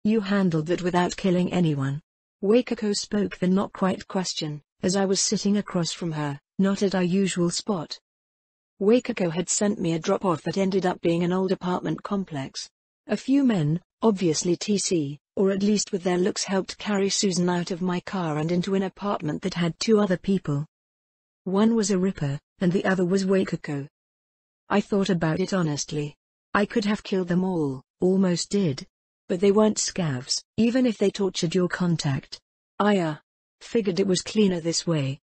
You handled that without killing anyone. Wakako spoke the not-quite question, as I was sitting across from her, not at our usual spot. Wakako had sent me a drop-off that ended up being an old apartment complex. A few men, obviously TC, or at least with their looks, helped carry Susan out of my car and into an apartment that had two other people. One was a Ripper, and the other was Wakako. I thought about it honestly. I could have killed them all, almost did. But they weren't scavs, even if they tortured your contact. I figured it was cleaner this way.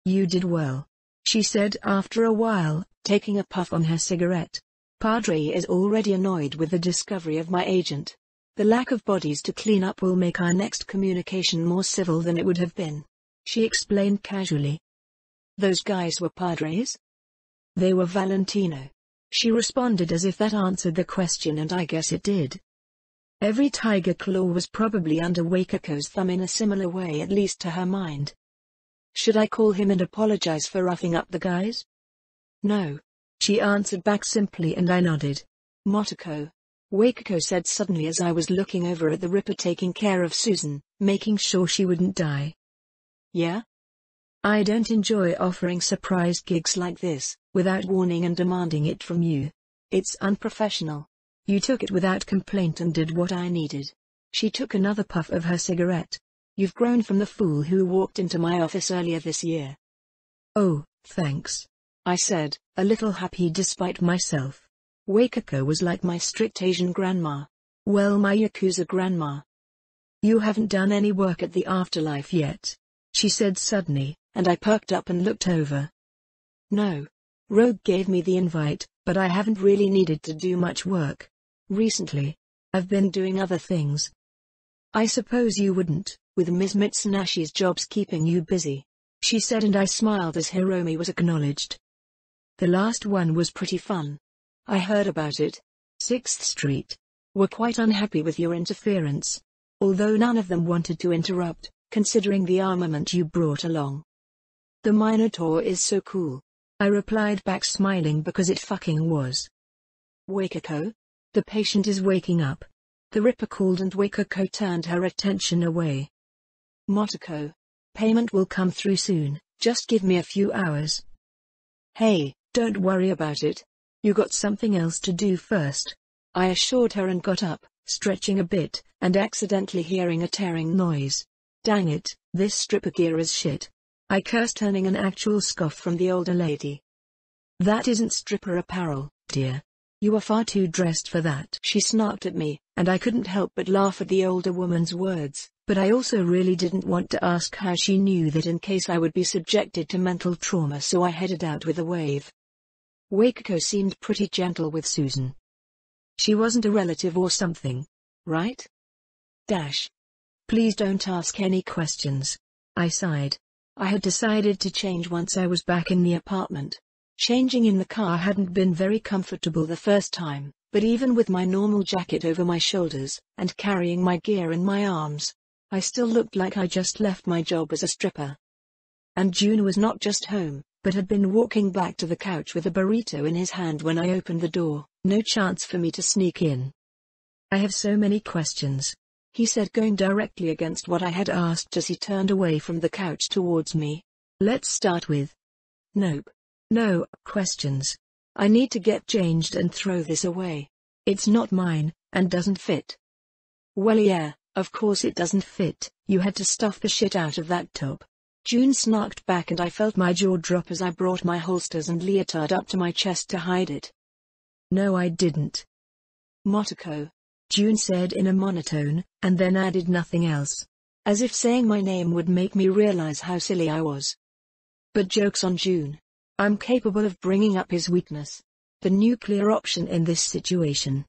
You did well, she said after a while, taking a puff on her cigarette. Padre is already annoyed with the discovery of my agent. The lack of bodies to clean up will make our next communication more civil than it would have been, she explained casually. Those guys were Padres? They were Valentino. She responded as if that answered the question, and I guess it did. Every tiger claw was probably under Wakako's thumb in a similar way, at least to her mind. Should I call him and apologize for roughing up the guys? No. She answered back simply, and I nodded. Motoko, Wakako said suddenly as I was looking over at the Ripper taking care of Susan, making sure she wouldn't die. Yeah? I don't enjoy offering surprise gigs like this, without warning and demanding it from you. It's unprofessional. You took it without complaint and did what I needed. She took another puff of her cigarette. You've grown from the fool who walked into my office earlier this year. Oh, thanks, I said, a little happy despite myself. Wakako was like my strict Asian grandma. Well, my Yakuza grandma. You haven't done any work at the afterlife yet, she said suddenly, and I perked up and looked over. No. Rogue gave me the invite, but I haven't really needed to do much work. Recently, I've been doing other things. I suppose you wouldn't, with Ms. Mitsunashi's jobs keeping you busy, she said, and I smiled as Hiromi was acknowledged. The last one was pretty fun. I heard about it. 6th Street were quite unhappy with your interference. Although none of them wanted to interrupt, considering the armament you brought along. The Minotaur is so cool, I replied back, smiling because it fucking was. Wakako? The patient is waking up. The Ripper called, and Wakako turned her attention away. Motoko, payment will come through soon, just give me a few hours. Hey, don't worry about it. You got something else to do first, I assured her, and got up, stretching a bit, and accidentally hearing a tearing noise. Dang it, this stripper gear is shit, I cursed, turning an actual scoff from the older lady. That isn't stripper apparel, dear. You are far too dressed for that, she snarked at me, and I couldn't help but laugh at the older woman's words, but I also really didn't want to ask how she knew that, in case I would be subjected to mental trauma, so I headed out with a wave. Wakako seemed pretty gentle with Susan. She wasn't a relative or something, right? Please don't ask any questions, I sighed. I had decided to change once I was back in the apartment. Changing in the car hadn't been very comfortable the first time, but even with my normal jacket over my shoulders, and carrying my gear in my arms, I still looked like I just left my job as a stripper. And June was not just home, but had been walking back to the couch with a burrito in his hand when I opened the door. No chance for me to sneak in. I have so many questions, he said, going directly against what I had asked as he turned away from the couch towards me. Let's start with... Nope. No questions. I need to get changed and throw this away. It's not mine, and doesn't fit. Well, yeah, of course it doesn't fit. You had to stuff the shit out of that top. June snarked back, and I felt my jaw drop as I brought my holsters and leotard up to my chest to hide it. No, I didn't. Motoko, June said in a monotone, and then added nothing else. As if saying my name would make me realize how silly I was. But joke's on June. I'm capable of bringing up his weakness. The nuclear option in this situation.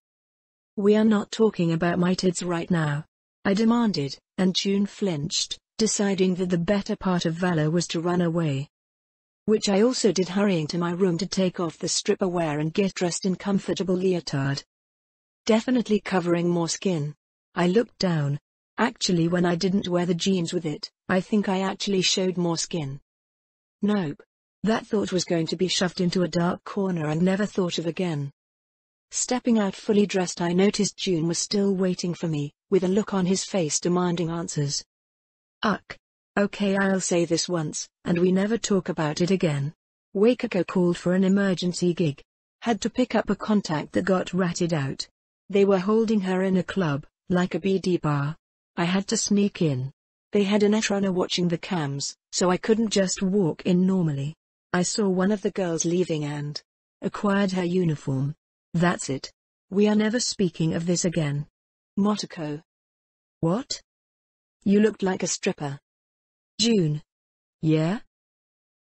We are not talking about my tits right now, I demanded, and June flinched, deciding that the better part of valor was to run away. Which I also did, hurrying to my room to take off the stripper wear and get dressed in comfortable leotard. Definitely covering more skin. I looked down. Actually, when I didn't wear the jeans with it, I think I actually showed more skin. Nope. That thought was going to be shoved into a dark corner and never thought of again. Stepping out fully dressed, I noticed June was still waiting for me, with a look on his face demanding answers. Okay, I'll say this once, and we never talk about it again. Wakako called for an emergency gig. Had to pick up a contact that got ratted out. They were holding her in a club, like a BD bar. I had to sneak in. They had a netrunner watching the cams, so I couldn't just walk in normally. I saw one of the girls leaving and acquired her uniform. That's it. We are never speaking of this again. Motoko. What? You looked like a stripper. June. Yeah?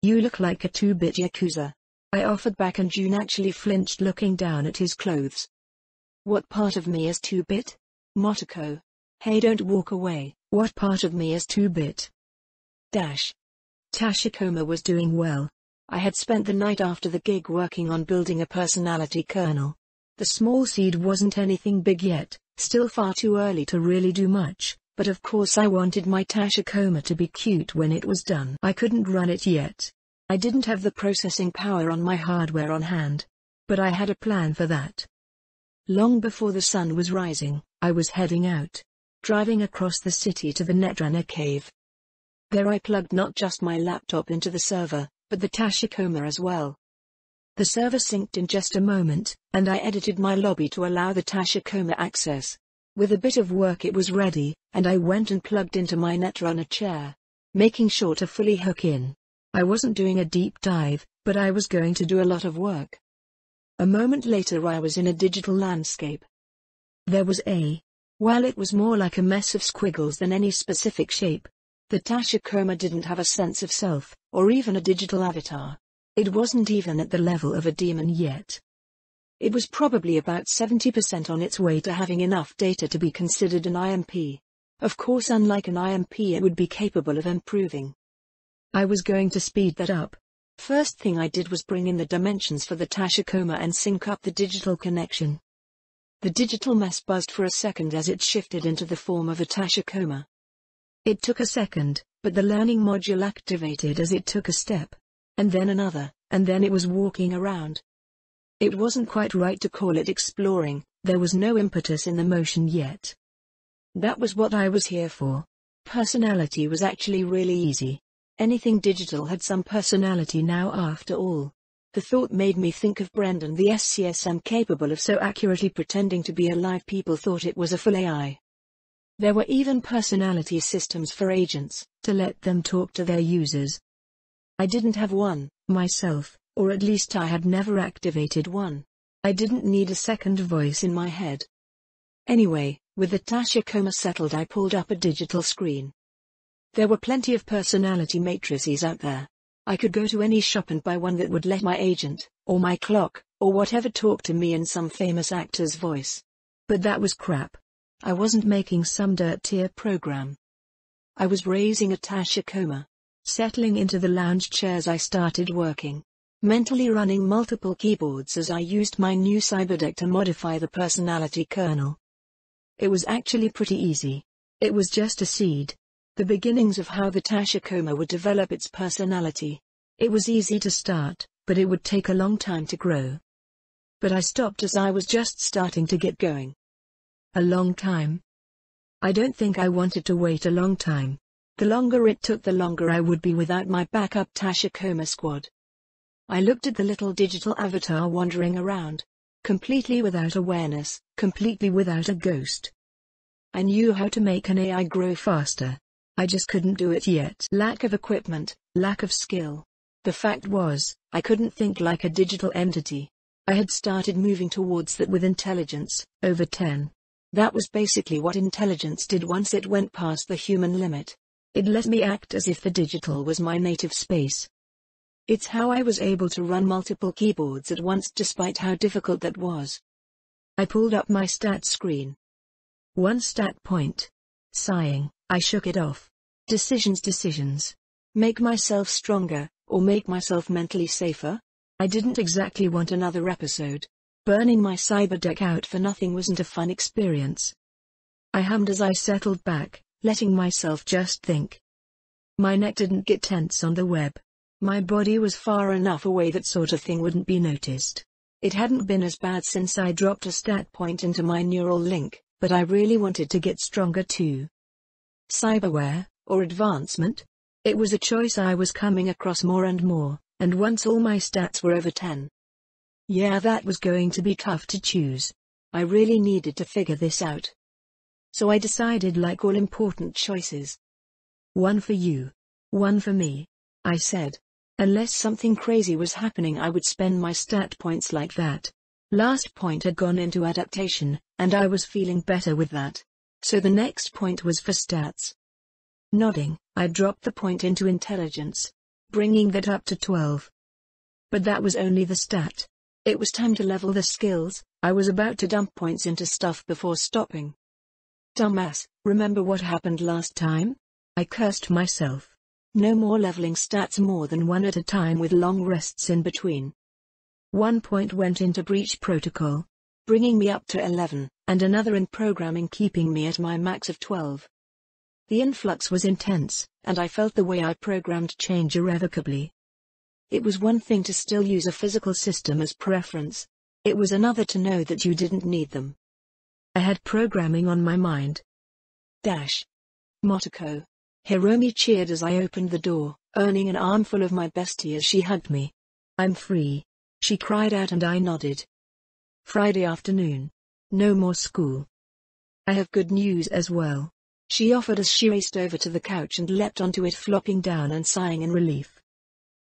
You look like a 2-bit Yakuza. I offered back and June actually flinched looking down at his clothes. What part of me is 2-bit? Motoko. Hey, don't walk away. What part of me is 2-bit? Tashikoma was doing well. I had spent the night after the gig working on building a personality kernel. The small seed wasn't anything big yet, still far too early to really do much, but of course I wanted my Tashikoma to be cute when it was done. I couldn't run it yet. I didn't have the processing power on my hardware on hand. But I had a plan for that. Long before the sun was rising, I was heading out, driving across the city to the Netrunner cave. There I plugged not just my laptop into the server, but the Tashikoma as well. The server synced in just a moment, and I edited my lobby to allow the Tashikoma access. With a bit of work it was ready, and I went and plugged into my Netrunner chair, making sure to fully hook in. I wasn't doing a deep dive, but I was going to do a lot of work. A moment later I was in a digital landscape. There was while it was more like a mess of squiggles than any specific shape. The Tashikoma didn't have a sense of self, or even a digital avatar. It wasn't even at the level of a demon yet. It was probably about 70% on its way to having enough data to be considered an IMP. Of course, unlike an IMP, it would be capable of improving. I was going to speed that up. First thing I did was bring in the dimensions for the Tashikoma and sync up the digital connection. The digital mess buzzed for a second as it shifted into the form of a Tashikoma. It took a second, but the learning module activated as it took a step. And then another, and then it was walking around. It wasn't quite right to call it exploring, there was no impetus in the motion yet. That was what I was here for. Personality was actually really easy. Anything digital had some personality now after all. The thought made me think of Brendan, the SCSM capable of so accurately pretending to be alive people thought it was a full AI. There were even personality systems for agents, to let them talk to their users. I didn't have one, myself, or at least I had never activated one. I didn't need a second voice in my head. Anyway, with the Tashikoma settled I pulled up a digital screen. There were plenty of personality matrices out there. I could go to any shop and buy one that would let my agent, or my clock, or whatever talk to me in some famous actor's voice. But that was crap. I wasn't making some dirt-tier program. I was raising a Tashikoma. Settling into the lounge chairs I started working, mentally running multiple keyboards as I used my new Cyberdeck to modify the personality kernel. It was actually pretty easy. It was just a seed. The beginnings of how the Tashikoma would develop its personality. It was easy to start, but it would take a long time to grow. But I stopped as I was just starting to get going. A long time? I don't think I wanted to wait a long time. The longer it took, the longer I would be without my backup Tashikoma squad. I looked at the little digital avatar wandering around, completely without awareness, completely without a ghost. I knew how to make an AI grow faster. I just couldn't do it yet. Lack of equipment, lack of skill. The fact was, I couldn't think like a digital entity. I had started moving towards that with intelligence, over 10. That was basically what intelligence did once it went past the human limit. It let me act as if the digital was my native space. It's how I was able to run multiple keyboards at once despite how difficult that was. I pulled up my stat screen. 1 stat point. Sighing, I shook it off. Decisions. Make myself stronger, or make myself mentally safer? I didn't exactly want another episode. Burning my Cyberdeck out for nothing wasn't a fun experience. I hummed as I settled back, letting myself just think. My neck didn't get tense on the web. My body was far enough away that sort of thing wouldn't be noticed. It hadn't been as bad since I dropped a stat point into my neural link, but I really wanted to get stronger too. Cyberware, or advancement? It was a choice I was coming across more and more, and once all my stats were over 10. Yeah, that was going to be tough to choose. I really needed to figure this out. So I decided, like all important choices. One for you. One for me. I said. Unless something crazy was happening, I would spend my stat points like that. Last point had gone into adaptation, and I was feeling better with that. So the next point was for stats. Nodding, I dropped the point into intelligence, bringing that up to 12. But that was only the stat. It was time to level the skills. I was about to dump points into stuff before stopping. Dumbass, remember what happened last time? I cursed myself. No more leveling stats more than one at a time with long rests in between. 1 point went into breach protocol, bringing me up to 11, and another in programming, keeping me at my max of 12. The influx was intense, and I felt the way I programmed change irrevocably. It was one thing to still use a physical system as preference. It was another to know that you didn't need them. I had programming on my mind. Motoko. Hiromi cheered as I opened the door, earning an armful of my bestie as she hugged me. I'm free, she cried out, and I nodded. Friday afternoon. No more school. I have good news as well, she offered as she raced over to the couch and leapt onto it, flopping down and sighing in relief.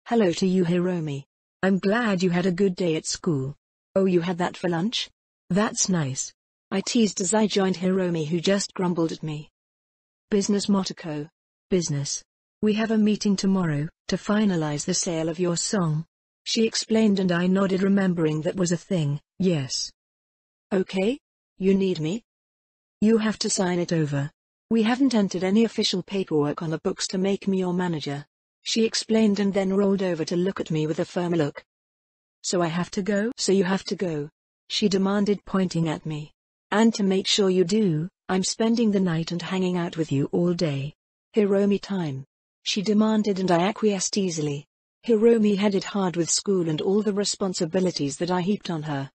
Hello to you, Hiromi. I'm glad you had a good day at school. Oh, you had that for lunch? That's nice. I teased as I joined Hiromi, who just grumbled at me. Business, Motoko. Business. We have a meeting tomorrow, to finalize the sale of your song. She explained, and I nodded, remembering that was a thing. Yes. Okay? You need me? You have to sign it over. We haven't entered any official paperwork on the books to make me your manager. She explained, and then rolled over to look at me with a firm look. So I have to go? So you have to go? She demanded, pointing at me. And to make sure you do, I'm spending the night and hanging out with you all day. Hiromi time. She demanded, and I acquiesced easily. Hiromi headed hard with school and all the responsibilities that I heaped on her.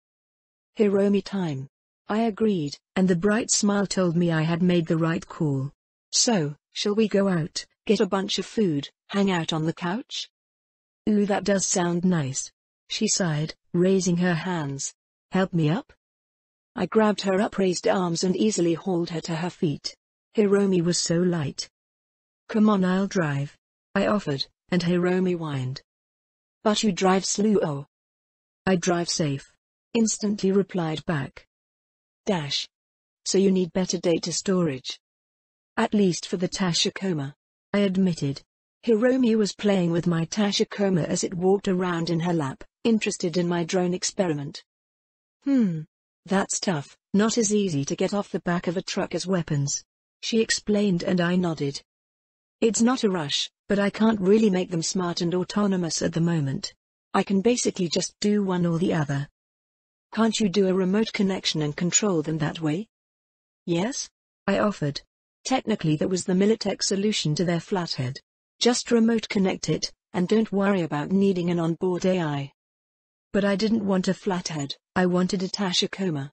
Hiromi time. I agreed, and the bright smile told me I had made the right call. So, shall we go out, get a bunch of food, hang out on the couch? Ooh, that does sound nice. She sighed, raising her hands. Help me up? I grabbed her upraised arms and easily hauled her to her feet. Hiromi was so light. Come on, I'll drive, I offered, and Hiromi whined. But you drive slow. I drive safe, instantly replied back. So you need better data storage. At least for the Tashikoma, I admitted. Hiromi was playing with my Tashikoma as it walked around in her lap, interested in my drone experiment. That's tough, not as easy to get off the back of a truck as weapons, she explained, and I nodded. It's not a rush, but I can't really make them smart and autonomous at the moment. I can basically just do one or the other. Can't you do a remote connection and control them that way? Yes, I offered. Technically that was the Militech solution to their flathead. Just remote connect it, and don't worry about needing an onboard AI. But I didn't want a flathead, I wanted a Tashikoma.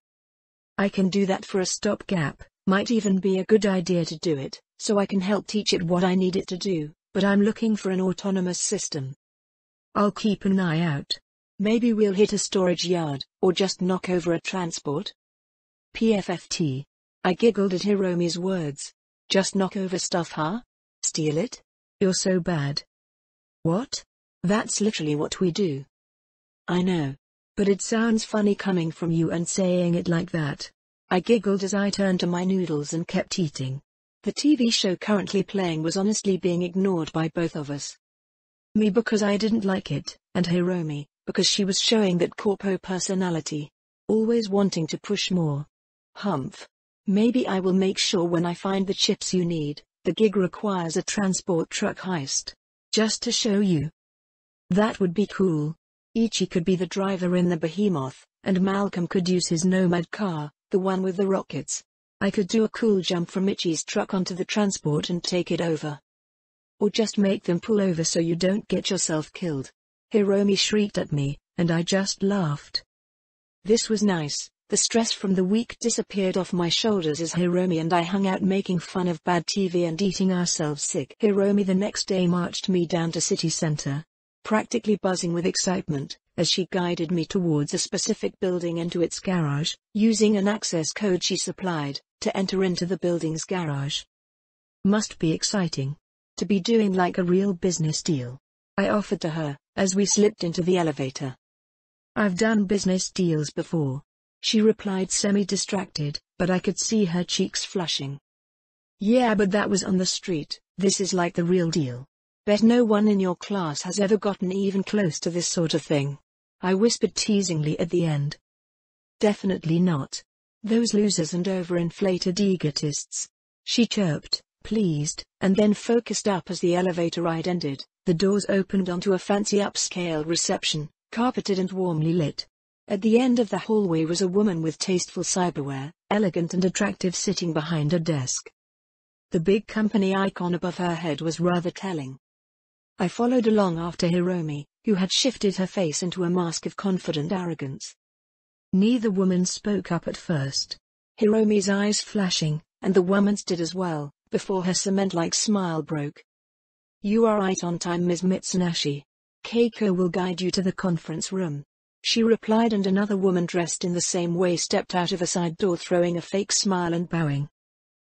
I can do that for a stopgap, might even be a good idea to do it, so I can help teach it what I need it to do, but I'm looking for an autonomous system. I'll keep an eye out. Maybe we'll hit a storage yard, or just knock over a transport. PFFT. I giggled at Hiromi's words. Just knock over stuff, huh? Steal it? You're so bad. What? That's literally what we do. I know. But it sounds funny coming from you and saying it like that. I giggled as I turned to my noodles and kept eating. The TV show currently playing was honestly being ignored by both of us. Me because I didn't like it, and Hiromi, because she was showing that corpo personality. Always wanting to push more. Humph. Maybe I will make sure when I find the chips you need, the gig requires a transport truck heist. Just to show you. That would be cool. Ichi could be the driver in the behemoth, and Malcolm could use his Nomad car, the one with the rockets. I could do a cool jump from Ichi's truck onto the transport and take it over. Or just make them pull over so you don't get yourself killed. Hiromi shrieked at me, and I just laughed. This was nice, The stress from the week disappeared off my shoulders as Hiromi and I hung out making fun of bad TV and eating ourselves sick. Hiromi the next day marched me down to city center, practically buzzing with excitement, as she guided me towards a specific building into its garage, using an access code she supplied, to enter into the building's garage. Must be exciting. To be doing like a real business deal, I offered to her, as we slipped into the elevator. I've done business deals before, she replied semi-distracted, but I could see her cheeks flushing. Yeah, but that was on the street. This is like the real deal. Bet no one in your class has ever gotten even close to this sort of thing, I whispered teasingly at the end. Definitely not. Those losers and overinflated egotists, she chirped, pleased, and then focused up as the elevator ride ended. The doors opened onto a fancy upscale reception, carpeted and warmly lit. At the end of the hallway was a woman with tasteful cyberwear, elegant and attractive, sitting behind a desk. The big company icon above her head was rather telling. I followed along after Hiromi, who had shifted her face into a mask of confident arrogance. Neither woman spoke up at first, Hiromi's eyes flashing, and the woman's did as well, before her cement-like smile broke. You are right on time, Ms. Mitsunashi. Keiko will guide you to the conference room, she replied, and another woman dressed in the same way stepped out of a side door, throwing a fake smile and bowing.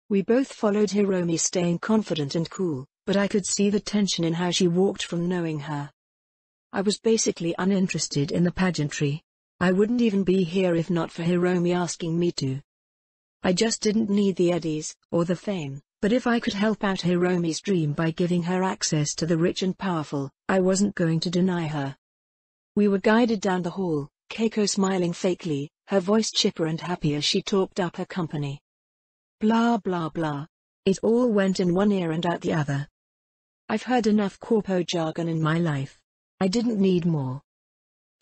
We both followed Hiromi, staying confident and cool, but I could see the tension in how she walked from knowing her. I was basically uninterested in the pageantry. I wouldn't even be here if not for Hiromi asking me to. I just didn't need the eddies, or the fame, but if I could help out Hiromi's dream by giving her access to the rich and powerful, I wasn't going to deny her. We were guided down the hall, Keiko smiling fakely, her voice chipper and happy as she talked up her company. Blah blah blah. It all went in one ear and out the other. I've heard enough corpo jargon in my life. I didn't need more.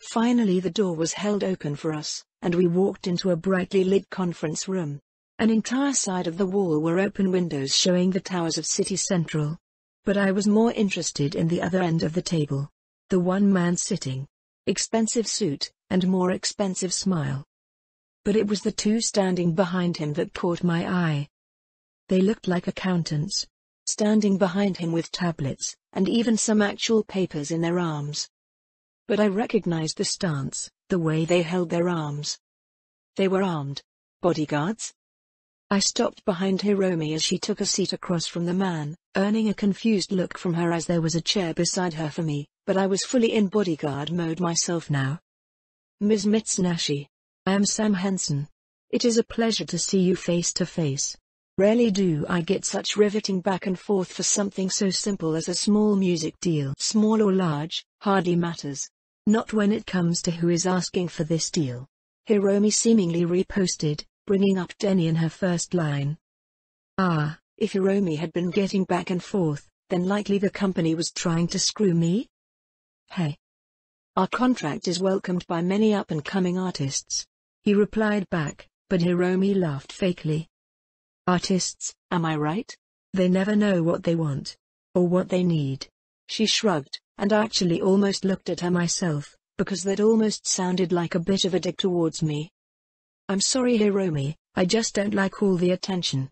Finally the door was held open for us, and we walked into a brightly lit conference room. An entire side of the wall were open windows showing the towers of City Central. But I was more interested in the other end of the table. The one man sitting. Expensive suit, and more expensive smile. But it was the two standing behind him that caught my eye. They looked like accountants, standing behind him with tablets, and even some actual papers in their arms. But I recognized the stance, the way they held their arms. They were armed. Bodyguards? I stopped behind Hiromi as she took a seat across from the man, earning a confused look from her as there was a chair beside her for me, but I was fully in bodyguard mode myself now. Ms. Mitsunashi. I am Sam Henson. It is a pleasure to see you face to face. Rarely do I get such riveting back and forth for something so simple as a small music deal. Small or large, hardly matters. Not when it comes to who is asking for this deal. Hiromi seemingly reposted, bringing up Denny in her first line. Ah, if Hiromi had been getting back and forth, then likely the company was trying to screw me? Hey. Our contract is welcomed by many up-and-coming artists. He replied back, but Hiromi laughed fakely. Artists, am I right? They never know what they want. Or what they need. She shrugged, and I actually almost looked at her myself, because that almost sounded like a bit of a dig towards me. I'm sorry Hiromi, I just don't like all the attention.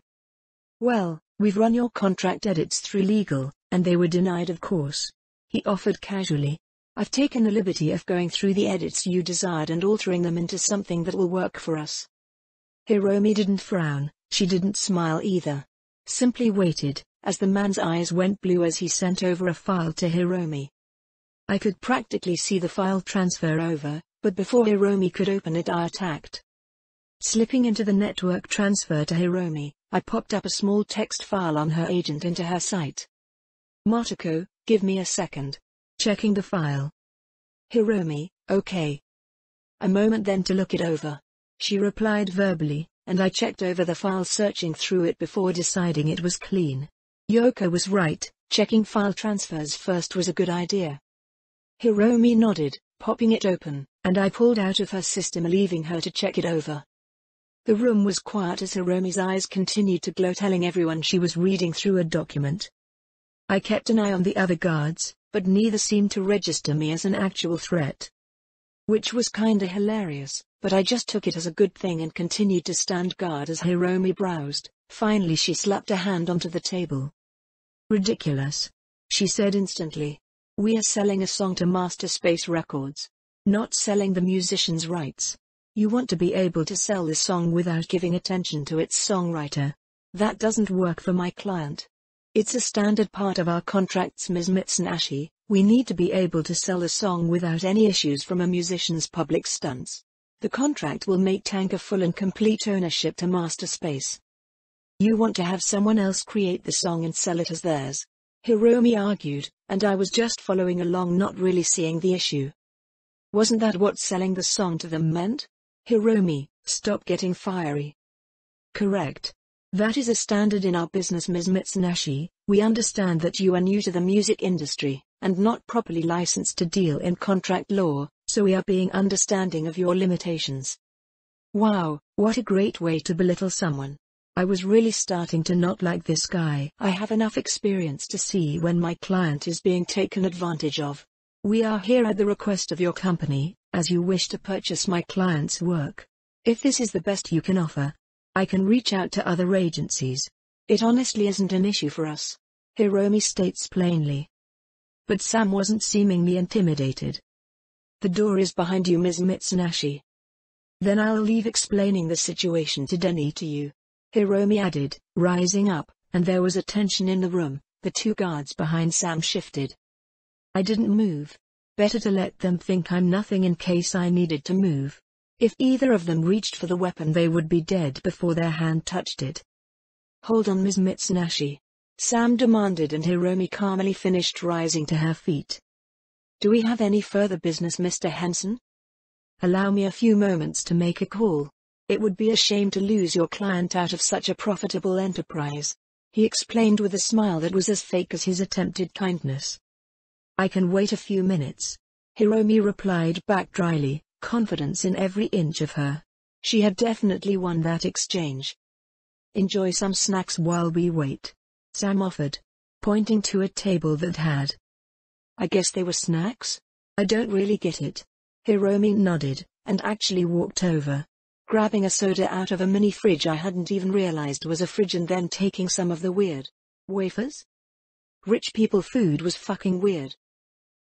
Well, we've run your contract edits through legal, and they were denied of course. He offered casually. I've taken the liberty of going through the edits you desired and altering them into something that will work for us. Hiromi didn't frown, she didn't smile either. Simply waited, as the man's eyes went blue as he sent over a file to Hiromi. I could practically see the file transfer over, but before Hiromi could open it I attacked. Slipping into the network transfer to Hiromi, I popped up a small text file on her agent into her site. Motoko, give me a second. Checking the file. Hiromi, okay. A moment then to look it over. She replied verbally, and I checked over the file, searching through it before deciding it was clean. Yoko was right, checking file transfers first was a good idea. Hiromi nodded, popping it open, and I pulled out of her system, leaving her to check it over. The room was quiet as Hiromi's eyes continued to glow, telling everyone she was reading through a document. I kept an eye on the other guards, but neither seemed to register me as an actual threat. Which was kinda hilarious, but I just took it as a good thing and continued to stand guard as Hiromi browsed. Finally she slapped a hand onto the table. "Ridiculous," she said instantly. "We are selling a song to Master Space Records, not selling the musician's rights. You want to be able to sell the song without giving attention to its songwriter. That doesn't work for my client. It's a standard part of our contracts, Ms. Mitsunashi. We need to be able to sell a song without any issues from a musician's public stunts. The contract will make Tanka full and complete ownership to Master Space. You want to have someone else create the song and sell it as theirs," Hiromi argued, and I was just following along, not really seeing the issue. "Wasn't that what selling the song to them meant?" "Hiromi, stop getting fiery." "Correct. That is a standard in our business, Ms. Mitsunashi. We understand that you are new to the music industry, and not properly licensed to deal in contract law, so we are being understanding of your limitations." Wow, what a great way to belittle someone. I was really starting to not like this guy. I have enough experience to see when my client is being taken advantage of. "We are here at the request of your company, as you wish to purchase my client's work. If this is the best you can offer, I can reach out to other agencies. It honestly isn't an issue for us," Hiromi states plainly. But Sam wasn't seemingly intimidated. "The door is behind you, Ms. Mitsunashi." "Then I'll leave explaining the situation to Denny to you," Hiromi added, rising up, and there was a tension in the room. The two guards behind Sam shifted. I didn't move. Better to let them think I'm nothing in case I needed to move. If either of them reached for the weapon, they would be dead before their hand touched it. "Hold on, Ms. Mitsunashi," Sam demanded, and Hiromi calmly finished rising to her feet. "Do we have any further business, Mr. Henson? Allow me a few moments to make a call. It would be a shame to lose your client out of such a profitable enterprise," he explained with a smile that was as fake as his attempted kindness. "I can wait a few minutes," Hiromi replied back dryly, confidence in every inch of her. She had definitely won that exchange. "Enjoy some snacks while we wait," Sam offered, pointing to a table that had. "I guess they were snacks? I don't really get it." Hiromi nodded, and actually walked over, grabbing a soda out of a mini fridge I hadn't even realized was a fridge, and then taking some of the weird wafers. Rich people food was fucking weird.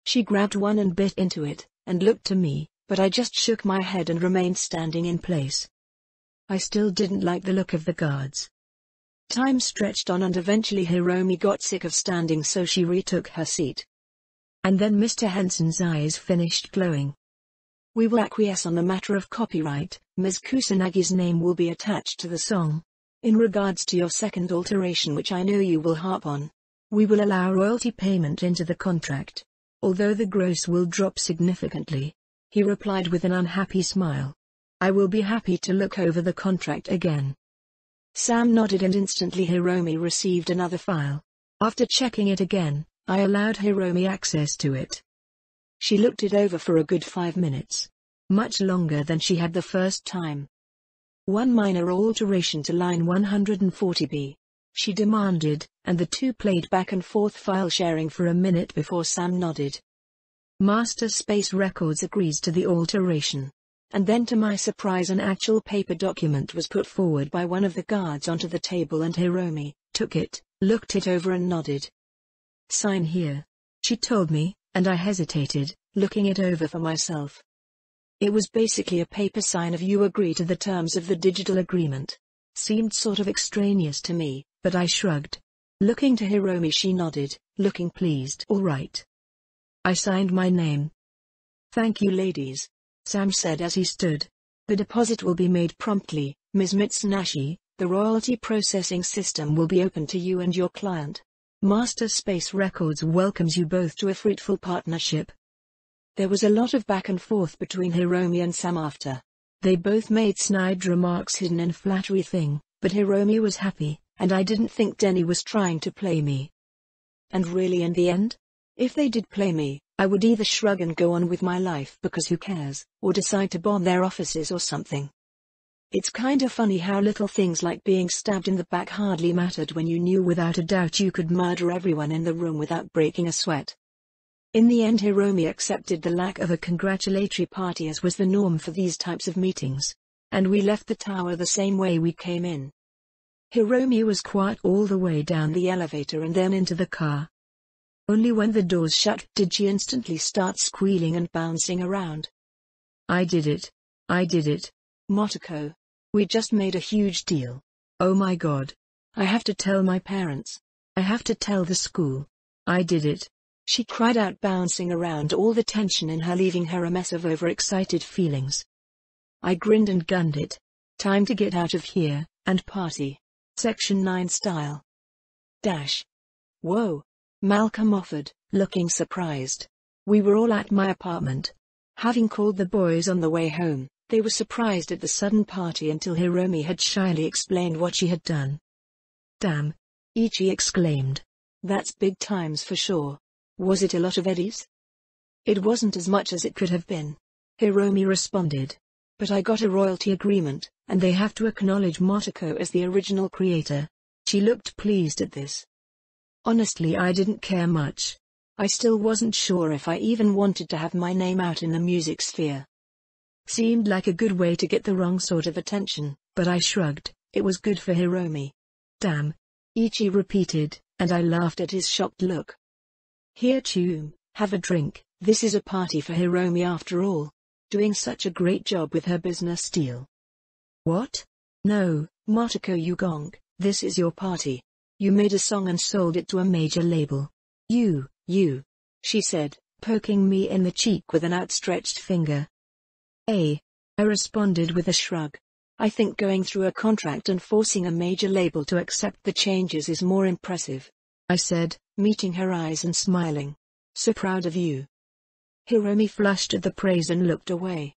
She grabbed one and bit into it, and looked to me, but I just shook my head and remained standing in place. I still didn't like the look of the guards. Time stretched on, and eventually Hiromi got sick of standing, so she retook her seat. And then Mr. Henson's eyes finished glowing. "We will acquiesce on the matter of copyright. Ms. Kusanagi's name will be attached to the song. In regards to your second alteration, which I know you will harp on, we will allow royalty payment into the contract, although the gross will drop significantly," he replied with an unhappy smile. "I will be happy to look over the contract again." Sam nodded, and instantly Hiromi received another file. After checking it again, I allowed Hiromi access to it. She looked it over for a good 5 minutes. Much longer than she had the first time. "One minor alteration to line 140B," she demanded, and the two played back and forth file sharing for a minute before Sam nodded. Master Space Records agrees to the alteration. And then, to my surprise, an actual paper document was put forward by one of the guards onto the table, and Hiromi took it, looked it over and nodded. "Sign here," she told me, and I hesitated, looking it over for myself. It was basically a paper sign of "you agree to the terms of the digital agreement." Seemed sort of extraneous to me, but I shrugged. Looking to Hiromi, she nodded, looking pleased. "All right." I signed my name. "Thank you, ladies," Sam said as he stood. "The deposit will be made promptly, Ms. Mitsunashi. The royalty processing system will be open to you and your client. Master Space Records welcomes you both to a fruitful partnership." There was a lot of back and forth between Hiromi and Sam after. They both made snide remarks hidden in flattery thing, but Hiromi was happy, and I didn't think Denny was trying to play me. And really, in the end, if they did play me, I would either shrug and go on with my life because who cares, or decide to bomb their offices or something. It's kinda funny how little things like being stabbed in the back hardly mattered when you knew without a doubt you could murder everyone in the room without breaking a sweat. In the end Hiromi accepted the lack of a congratulatory party as was the norm for these types of meetings. And we left the tower the same way we came in. Hiromi was quiet all the way down the elevator and then into the car. Only when the doors shut did she instantly start squealing and bouncing around. I did it. I did it. Motoko. We just made a huge deal. Oh my god. I have to tell my parents. I have to tell the school. I did it. She cried out, bouncing around, all the tension in her leaving her a mess of overexcited feelings. I grinned and gunned it. Time to get out of here, and party. Section 9 style. Dash. Whoa. Malcolm offered, looking surprised. We were all at my apartment. Having called the boys on the way home, they were surprised at the sudden party until Hiromi had shyly explained what she had done. Damn. Ichi exclaimed. That's big times for sure. Was it a lot of eddies? It wasn't as much as it could have been. Hiromi responded. But I got a royalty agreement, and they have to acknowledge Motoko as the original creator. She looked pleased at this. Honestly, I didn't care much. I still wasn't sure if I even wanted to have my name out in the music sphere. Seemed like a good way to get the wrong sort of attention, but I shrugged. It was good for Hiromi. Damn. Ichi repeated, and I laughed at his shocked look. Here, Chum, have a drink. This is a party for Hiromi after all. Doing such a great job with her business deal. What? No, Motoko Yugong, this is your party. You made a song and sold it to a major label. You, she said, poking me in the cheek with an outstretched finger. I responded with a shrug. I think going through a contract and forcing a major label to accept the changes is more impressive. I said, meeting her eyes and smiling. So proud of you. Hiromi flushed at the praise and looked away.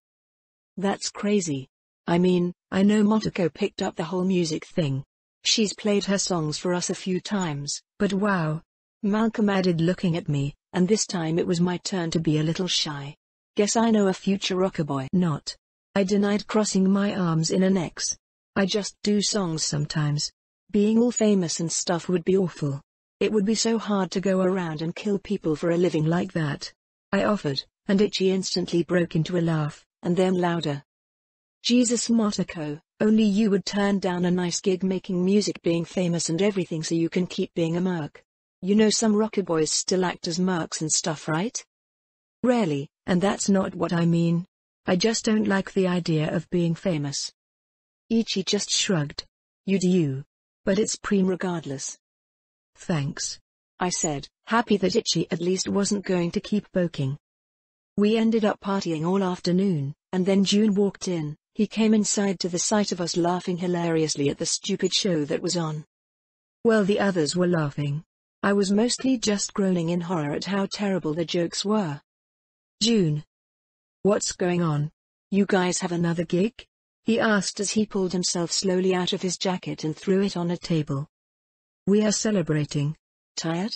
That's crazy. I mean, I know Motoko picked up the whole music thing. She's played her songs for us a few times, but wow. Malcolm added, looking at me, and this time it was my turn to be a little shy. Guess I know a future rocker boy. Not. I denied, crossing my arms in an X. I just do songs sometimes. Being all famous and stuff would be awful. It would be so hard to go around and kill people for a living like that. I offered, and Ichi instantly broke into a laugh, and then louder. Jesus Motoko, only you would turn down a nice gig making music, being famous and everything so you can keep being a merc. You know some rocker boys still act as mercs and stuff, right? Rarely, and that's not what I mean. I just don't like the idea of being famous. Ichi just shrugged. You do you. But it's preem regardless. Thanks. I said, happy that Ichi at least wasn't going to keep poking. We ended up partying all afternoon, and then June walked in. He came inside to the sight of us laughing hilariously at the stupid show that was on. Well, the others were laughing. I was mostly just groaning in horror at how terrible the jokes were. June. What's going on? You guys have another gig? He asked as he pulled himself slowly out of his jacket and threw it on a table. We are celebrating. Tired?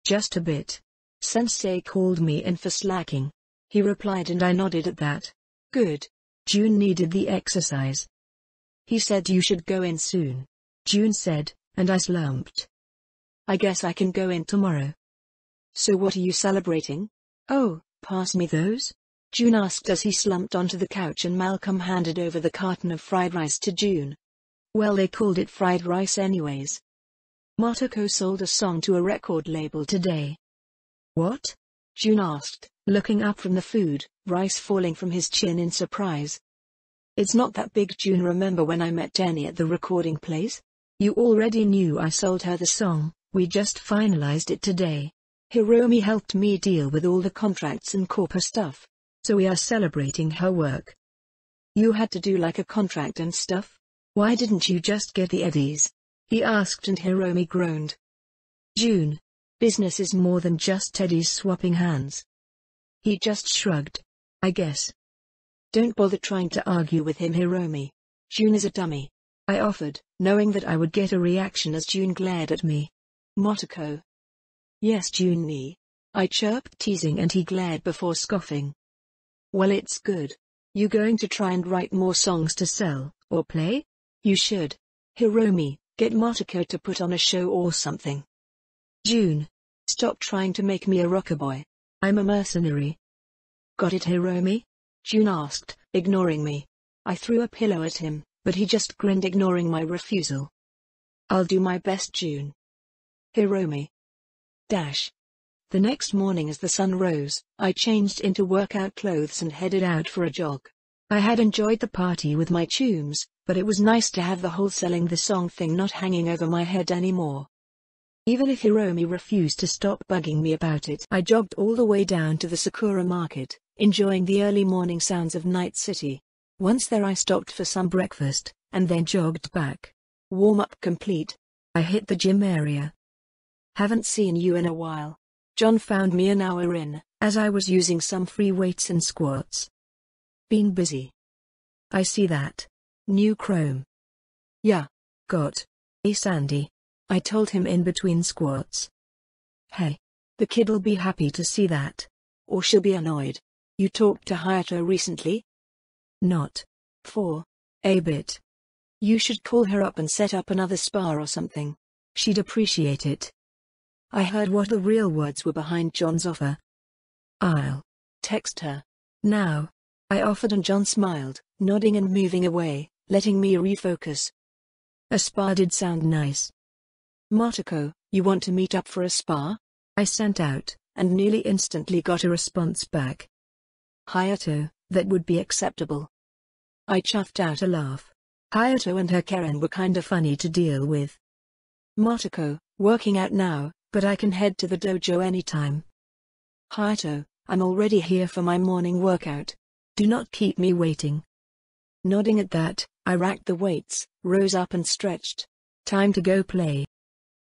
Just a bit. Sensei called me in for slacking. He replied, and I nodded at that. Good. June needed the exercise. He said you should go in soon. June said, and I slumped. I guess I can go in tomorrow. So what are you celebrating? Oh, pass me those? June asked as he slumped onto the couch and Malcolm handed over the carton of fried rice to June. Well, they called it fried rice anyways. Motoko sold a song to a record label today. What? June asked, looking up from the food, rice falling from his chin in surprise. It's not that big, June. Remember when I met Jenny at the recording place? You already knew I sold her the song, we just finalized it today. Hiromi helped me deal with all the contracts and corporate stuff. So we are celebrating her work. You had to do like a contract and stuff? Why didn't you just get the eddies? He asked, and Hiromi groaned. June. Business is more than just eddies swapping hands. He just shrugged. I guess. Don't bother trying to argue with him, Hiromi. June is a dummy. I offered, knowing that I would get a reaction as June glared at me. Motoko. Yes, June me. I chirped, teasing, and he glared before scoffing. Well, it's good. You going to try and write more songs to sell, or play? You should. Hiromi, get Motoko to put on a show or something. June. Stop trying to make me a rocker boy. I'm a mercenary. Got it, Hiromi? Jun asked, ignoring me. I threw a pillow at him, but he just grinned, ignoring my refusal. I'll do my best, Jun. Hiromi. Dash. The next morning as the sun rose, I changed into workout clothes and headed out for a jog. I had enjoyed the party with my chums, but it was nice to have the whole selling the song thing not hanging over my head anymore. Even if Hiromi refused to stop bugging me about it, I jogged all the way down to the Sakura Market, enjoying the early morning sounds of Night City. Once there I stopped for some breakfast, and then jogged back. Warm-up complete. I hit the gym area. Haven't seen you in a while. John found me an hour in, as I was using some free weights and squats. Been busy. I see that. New Chrome. Yeah. Got. A Sandy. I told him in between squats. Hey. The kid'll be happy to see that. Or she'll be annoyed. You talked to Hayato recently? Not. For. A bit. You should call her up and set up another spar or something. She'd appreciate it. I heard what the real words were behind John's offer. I'll text her. Now. I offered and John smiled, nodding and moving away, letting me refocus. A spar did sound nice. Motoko, you want to meet up for a spar? I sent out, and nearly instantly got a response back. Hayato, that would be acceptable. I chuffed out a laugh. Hayato and her Karen were kinda funny to deal with. Motoko, working out now, but I can head to the dojo anytime. Hayato, I'm already here for my morning workout. Do not keep me waiting. Nodding at that, I racked the weights, rose up and stretched. Time to go play.